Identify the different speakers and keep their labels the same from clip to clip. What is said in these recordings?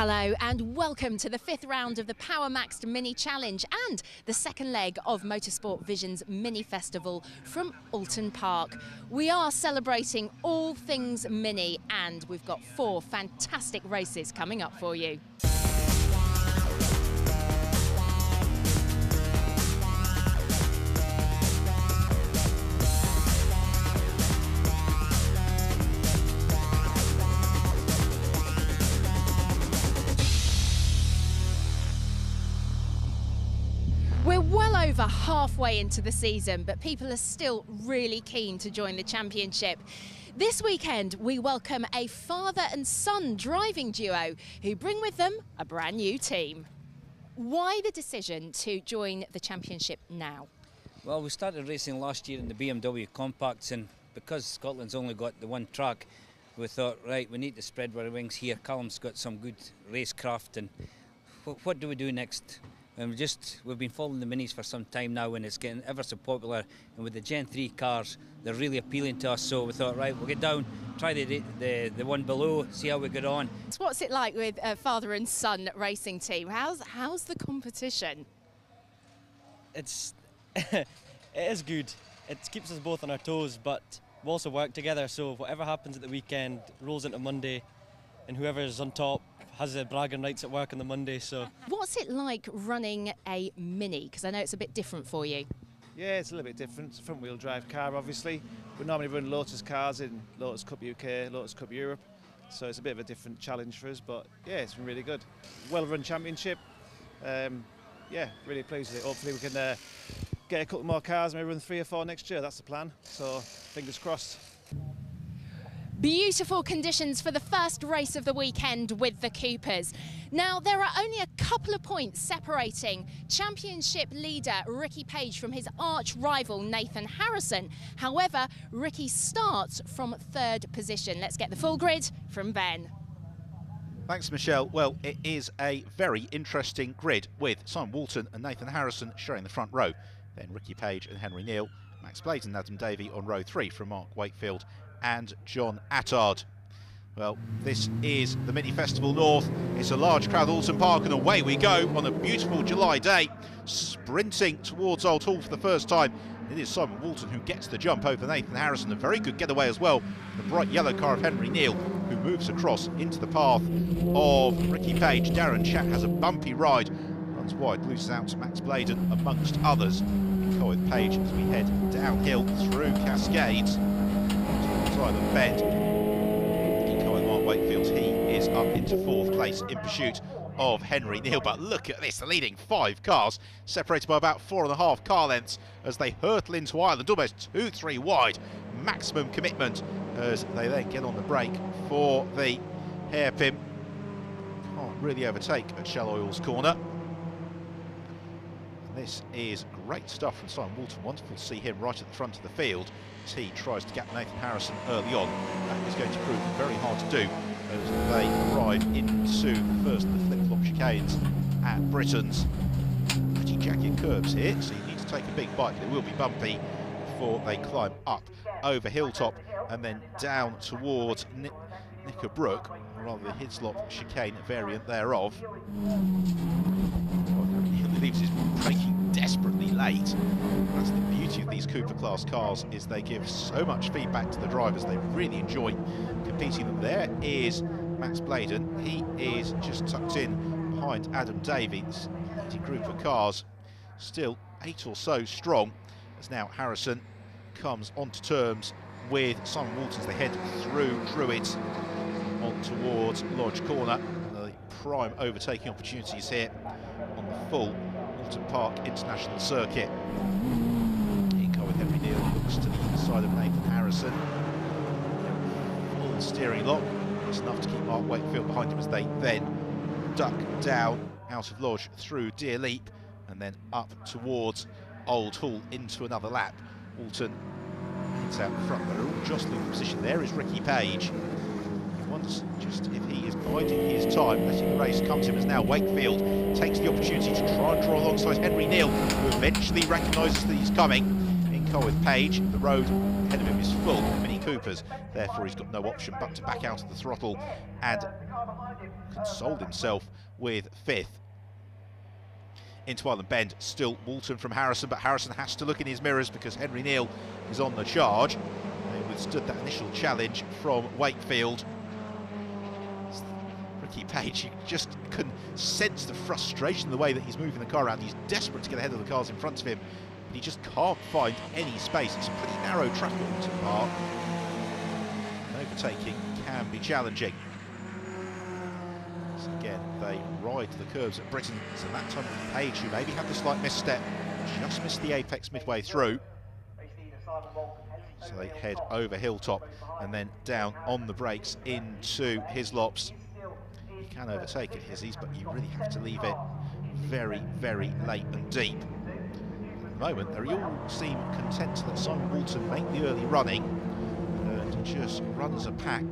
Speaker 1: Hello and welcome to the fifth round of the Power Maxed Mini Challenge and the second leg of Motorsport Vision's Mini Festival from Oulton Park. We are celebrating all things mini and we've got 4 fantastic races coming up for you. We're well over halfway into the season, but people are still really keen to join the championship. This weekend, we welcome a father and son driving duo who bring with them a brand new team. Why the decision to join the championship now?
Speaker 2: Well, we started racing last year in the BMW Compacts, and because Scotland's only got the one track, we thought, right, we need to spread our wings here. Callum's got some good racecraft, and what do we do next? And we've been following the minis for some time now, and it's getting ever so popular. And with the Gen 3 cars, they're really appealing to us. So we thought, right, we'll get down, try the one below, see how we get on.
Speaker 1: So what's it like with a father and son racing team? How's the competition?
Speaker 3: It is good. It keeps us both on our toes, but we also work together. So whatever happens at the weekend rolls into Monday, and whoever's on top has the bragging rights at work on the Monday. So
Speaker 1: what's it like running a Mini? Because I know it's a bit different for you.
Speaker 4: Yeah, it's a little bit different. It's a front-wheel drive car, obviously. We normally run Lotus cars in Lotus Cup UK, Lotus Cup Europe, so it's a bit of a different challenge for us. But yeah, it's been really good. Well-run championship. Yeah, really pleased with it. Hopefully we can get a couple more cars, maybe run 3 or 4 next year. That's the plan. So fingers crossed.
Speaker 1: Beautiful conditions for the first race of the weekend with the Coopers. Now, there are only a couple of points separating championship leader Ricky Page from his arch rival Nathan Harrison. However, Ricky starts from 3rd position. Let's get the full grid from Ben.
Speaker 5: Thanks, Michelle. Well, it is a very interesting grid with Simon Walton and Nathan Harrison sharing the front row. Then Ricky Page and Henry Neal, Max Blades and Adam Davey on row 3 from Mark Wakefield and John Attard. Well, this is the Mini Festival North. It's a large crowd at Oulton Park, and away we go on a beautiful July day, sprinting towards Oulton for the first time. It is Simon Walton who gets the jump over Nathan Harrison. A very good getaway as well. The bright yellow car of Henry Neal, who moves across into the path of Ricky Page. Darren Chat has a bumpy ride, runs wide, loses out to Max Bladen amongst others. In with Page as we head downhill through Cascades. Silent Bend. Eco with Mark Wakefield, he is up into 4th place in pursuit of Henry Neal. But look at this, the leading 5 cars separated by about 4.5 car lengths as they hurtle into Ireland, almost 2-3 wide. Maximum commitment as they then get on the brake for the hairpin. Can't really overtake at Shell Oil's corner. This is great stuff from Simon Walton. Wonderful to see him right at the front of the field as he tries to gap Nathan Harrison early on. That is going to prove very hard to do as they arrive into the first of the flip-flop chicanes at Britain's. Pretty jagged curves here, so you need to take a big bite. It will be bumpy before they climb up over Hilltop and then down towards Knickerbrook, or rather the Hislop chicane variant thereof. Leaves is braking desperately late. That's the beauty of these Cooper class cars, is they give so much feedback to the drivers. They really enjoy competing them. There is Max Bladen. He is just tucked in behind Adam Davey. This leading group of cars still 8 or so strong, as now Harrison comes onto terms with Simon Walton as they head through Druids on towards Lodge Corner. And the prime overtaking opportunities here on the full Oulton Park International Circuit. Eco with Henry Neal looks to the side of Nathan Harrison. Full steering lock. It's enough to keep Mark Wakefield behind him as they then duck down out of Lodge through Deer Leap and then up towards Old Hall into another lap. Oulton heads out front, but they're all jostling for position. There is Ricky Page. Wonders just if he is biding his time, letting the race come to him, as now Wakefield takes the opportunity to try and draw alongside Henry Neal, who eventually recognises that he's coming. In car with Page, the road ahead of him is full of Mini Coopers, therefore he's got no option but to back out of the throttle and console himself with 5th. Into Island Bend, still Oulton from Harrison, but Harrison has to look in his mirrors because Henry Neal is on the charge. They withstood that initial challenge from Wakefield. Ricky Page, you just can sense the frustration in the way that he's moving the car around. He's desperate to get ahead of the cars in front of him, but he just can't find any space. It's a pretty narrow track at Oulton Park. Overtaking can be challenging. So again, they ride the curves at Britain. So that time Page, who maybe had the slight misstep, just missed the apex midway through. So they head over Hilltop and then down on the brakes into Hislops. You can overtake at Hizzies, but you really have to leave it very, very late and deep. At the moment, they all seem content to let Simon Oulton make the early running and just run as a pack.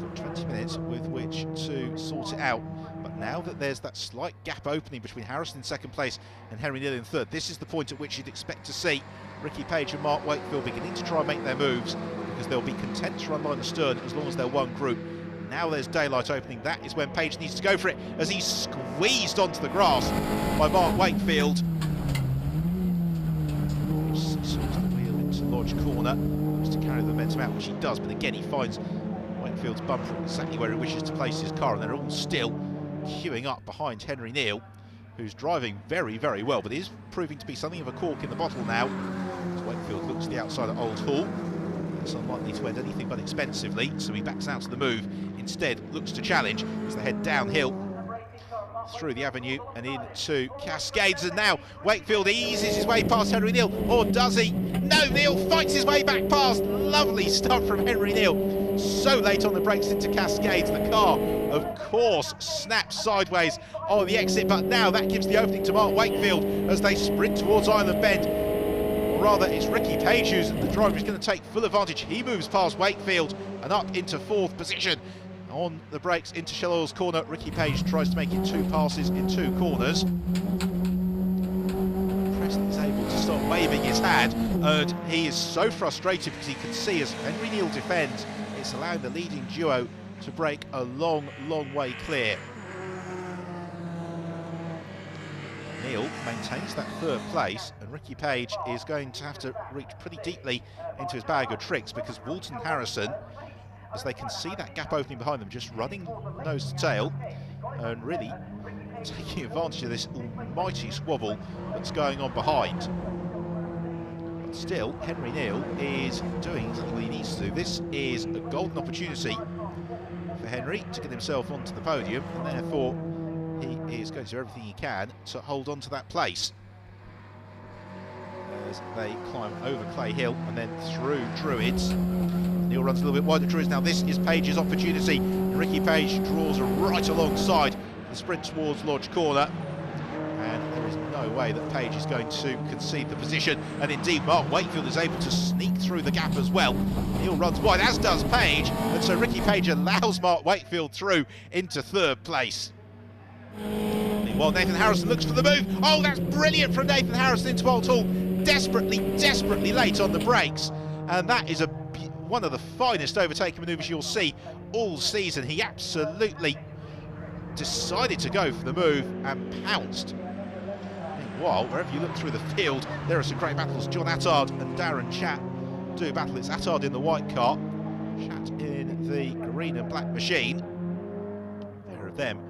Speaker 5: Got 20 minutes with which to sort it out. But now that there's that slight gap opening between Harrison in 2nd place and Henry Neal in 3rd, this is the point at which you'd expect to see Ricky Page and Mark Wakefield beginning to try and make their moves, because they'll be content to run line astern as long as they're one group. Now there's daylight opening. That is when Page needs to go for it, as he's squeezed onto the grass by Mark Wakefield. Sorts the wheel into Lodge Corner, looks to carry the momentum out, which he does, but again he finds Wakefield's bumper exactly where he wishes to place his car, and they're all still queuing up behind Henry Neal, who's driving very, very well, but is proving to be something of a cork in the bottle now. As Wakefield looks to the outside at Old Hall. It's unlikely to end anything but expensively, so he backs out of the move. Instead, looks to challenge as they head downhill through the avenue and into Cascades, and now Wakefield eases his way past Henry Neal, or does he? No, Neal fights his way back past. Lovely stuff from Henry Neal. So late on the brakes into Cascades. The car, of course, snaps sideways on the exit, but now that gives the opening to Mark Wakefield as they sprint towards Island Bend. Or rather, it's Ricky Page who's the driver who's going to take full advantage. He moves past Wakefield and up into 4th position. On the brakes into Shell Oil's corner, Ricky Page tries to make it 2 passes in 2 corners. Preston is able to stop waving his hand, and he is so frustrated because he can see as Henry Neal defends, it's allowing the leading duo to break a long, long way clear. Neal maintains that 3rd place, and Ricky Page is going to have to reach pretty deeply into his bag of tricks, because Oulton and Harrison, as they can see that gap opening behind them, just running nose to tail and really taking advantage of this almighty squabble that's going on behind. But still, Henry Neal is doing exactly what he needs to do. This is a golden opportunity for Henry to get himself onto the podium, and therefore he is going to do everything he can to hold on to that place. As they climb over Clay Hill and then through Druids. Neal runs a little bit wide at Druids. Now this is Page's opportunity. Ricky Page draws right alongside the sprint towards Lodge Corner, and there is no way that Page is going to concede the position, and indeed Mark Wakefield is able to sneak through the gap as well. Neal runs wide, as does Page, and so Ricky Page allows Mark Wakefield through into 3rd place. Meanwhile, Nathan Harrison looks for the move. Oh, that's brilliant from Nathan Harrison into Old Hall. Desperately late on the brakes, and that is one of the finest overtaking manoeuvres you'll see all season. He absolutely decided to go for the move and pounced. Meanwhile, wherever you look through the field, there are some great battles. John Attard and Darren Chat do battle. It's Attard in the white car, Chat in the green and black machine. There are them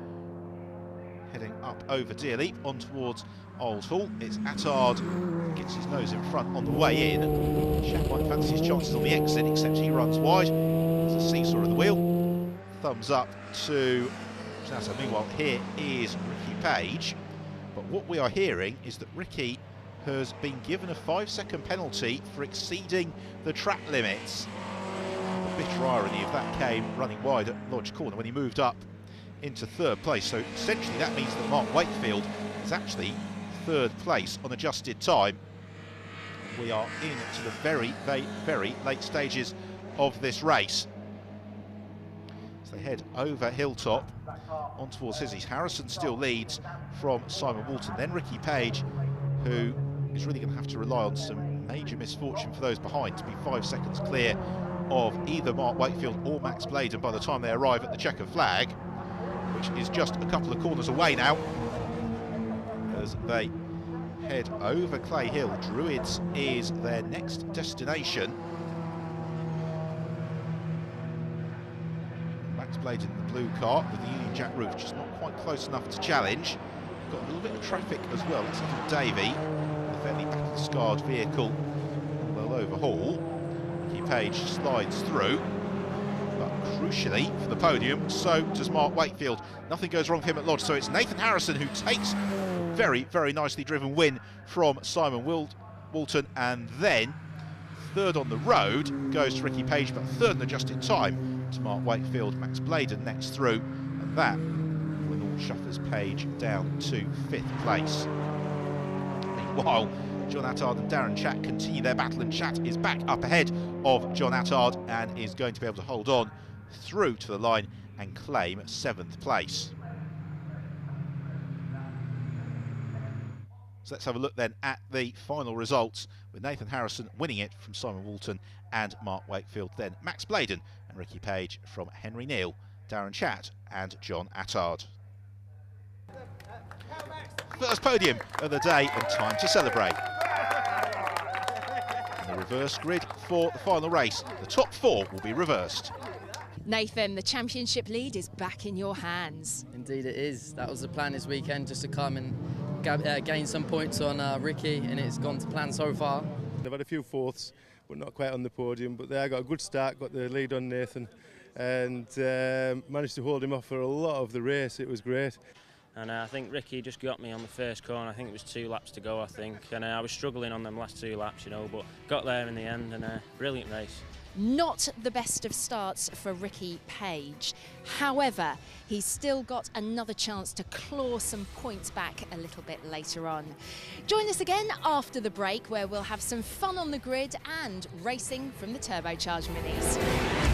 Speaker 5: heading up over Dearly on towards Old Hall. It's Attard gets his nose in front on the way in. Chat might fancy his chances on the exit, except he runs wide. There's a seesaw at the wheel. Thumbs up to Attard. Meanwhile, here is Ricky Page. But what we are hearing is that Ricky has been given a 5-second penalty for exceeding the track limits. The bitter irony of that came running wide at Lodge Corner when he moved up into 3rd place. So essentially that means that Mark Wakefield is actually 3rd place on adjusted time. We are into the very, very, very late stages of this race. As they head over Hilltop on towards Hizzies. Harrison still leads from Simon Oulton, then Ricky Page, who is really going to have to rely on some major misfortune for those behind to be 5 seconds clear of either Mark Wakefield or Max Bladen by the time they arrive at the checkered flag, which is just a couple of corners away now as they head over Clay Hill. Druids is their next destination. Max Bladen in the blue car with the Union Jack roof just not quite close enough to challenge. Got a little bit of traffic as well. Let's look at Davey, a fairly battle scarred vehicle. Well overhaul. Ricky Page slides through, but crucially for the podium, so does Mark Wakefield. Nothing goes wrong for him at Lodge, so it's Nathan Harrison who takes very, very nicely driven win from Simon Oulton, and then third on the road goes to Ricky Page, but third and just in time to Mark Wakefield. Max Bladen next through, and that shuffles Page down to 5th place. Meanwhile, John Attard and Darren Chat continue their battle, and Chat is back up ahead of John Attard and is going to be able to hold on through to the line and claim 7th place. So let's have a look then at the final results, with Nathan Harrison winning it from Simon Oulton and Mark Wakefield, then Max Bladen and Ricky Page from Henry Neal, Darren Chat and John Attard. First podium of the day and time to celebrate. And the reverse grid for the final race. The top 4 will be reversed.
Speaker 1: Nathan, the championship lead is back in your hands.
Speaker 6: Indeed it is. That was the plan this weekend, just to come and gain some points on Ricky, and it's gone to plan so far.
Speaker 7: They've had a few fourths, but not quite on the podium, but they got a good start, got the lead on Nathan, and managed to hold him off for a lot of the race. It was great.
Speaker 8: And I think Ricky just got me on the first corner. I think it was 2 laps to go, I think. And I was struggling on them last 2 laps, you know, but got there in the end, and brilliant race.
Speaker 1: Not the best of starts for Ricky Page. However, he's still got another chance to claw some points back a little bit later on. Join us again after the break, where we'll have some fun on the grid and racing from the turbocharged minis.